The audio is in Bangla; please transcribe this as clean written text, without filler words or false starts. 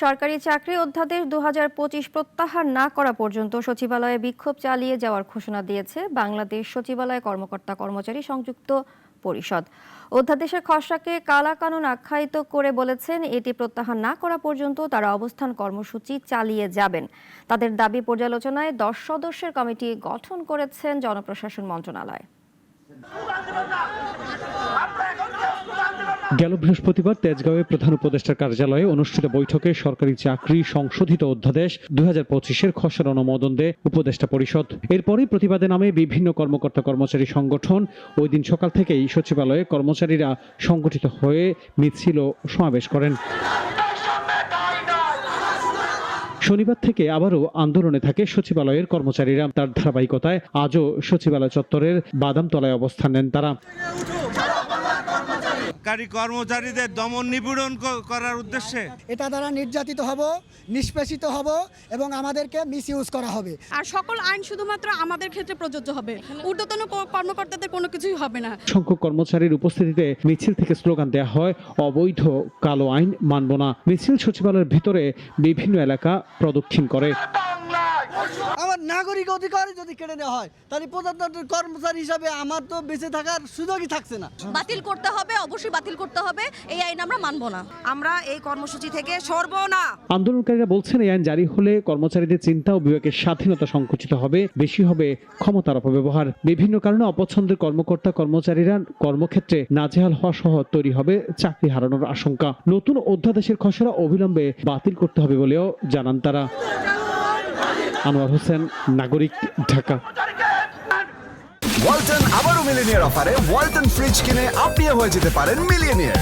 সরকারি চাকরি অধ্যাদেশ 2025 প্রত্যাহার না করা পর্যন্ত সচিবালয়ে বিক্ষোভ চালিয়ে যাওয়ার ঘোষণা দিয়েছে বাংলাদেশ সচিবালয় কর্মকর্তা কর্মচারী সংযুক্ত পরিষদ। অধ্যাদেশের খসড়াকে কালাকানুন আখ্যায়িত করে বলেছেন, এটি প্রত্যাহার না করা পর্যন্ত তারা অবস্থান কর্মসূচি চালিয়ে যাবেন। তাদের দাবি পর্যালোচনায় 10 সদস্যের কমিটি গঠন করেছেন জনপ্রশাসন মন্ত্রণালয়। গেল বৃহস্পতিবার তেজগাঁওয়ে প্রধান উপদেষ্টার কার্যালয়ে অনুষ্ঠিত বৈঠকে সরকারি চাকরি সংশোধিত অধ্যাদেশ 2025-এর খসড়া অনুমোদন দেয় উপদেষ্টা পরিষদ। এরপরই প্রতিবাদে নামে বিভিন্ন কর্মকর্তা কর্মচারী সংগঠন। ওই দিন সকাল থেকেই সচিবালয়ে কর্মচারীরা সংগঠিত হয়ে মিছিল ও সমাবেশ করেন। শনিবার থেকে আবারও আন্দোলনে থাকে সচিবালয়ের কর্মচারীরা। তার ধারাবাহিকতায় আজও সচিবালয় চত্বরের বাদামতলায় অবস্থান নেন তারা। কর্মচারীদের দমন নিপীড়ন করার উদ্দেশ্যে এটা দ্বারা নির্যাতিত হব, নিষ্পেষিত হব এবং আমাদেরকে মিসইউজ করা হবে। আর সকল আইন শুধুমাত্র আমাদের ক্ষেত্রে প্রযোজ্য হবে, ঊর্ধ্বতন কর্মকর্তাদের কোনো কিছুই হবে না। সংখ্যক কর্মচারীর উপস্থিতিতে মিছিল থেকে স্লোগান দেওয়া হয়, অবৈধ কালো আইন মানব না। মিছিল সচিবালয়ের ভিতরে বিভিন্ন এলাকা প্রদক্ষিণ করে। আমার নাগরিক অধিকার যদি কেড়ে নেওয়া হয় তাহলে প্রজাতন্ত্রের কর্মচারী হিসাবে আমার তো বেঁচে থাকার সুযোগই থাকছে না। বাতিল করতে হবে, অবশ্যই বাতিল করতে হবে। এই আইন আমরা মানব না, আমরা এই কর্মসূচি থেকে সরব না। আন্দোলনকারীরা বলছেন, এই আইন জারি হলে কর্মচারীদের চিন্তা ও বিবেকের স্বাধীনতা সংকুচিত হবে, বেশি হবে ক্ষমতার অপব্যবহার। বিভিন্ন কারণে অপছন্দের কর্মকর্তা কর্মচারীরা কর্মক্ষেত্রে নাজেহাল হওয়া সহ তৈরি হবে চাকরি হারানোর আশঙ্কা। নতুন অধ্যাদেশের খসড়া অবিলম্বে বাতিল করতে হবে বলেও জানান তারা। আনোয়ার হোসেন, নাগরিক, ঢাকা। ওয়ালটন আবারও মিলিনিয়ার অফারে ওয়ালটন ফ্রিজ কিনে আপনিও হয়ে যেতে পারেন মিলিয়নিয়ার।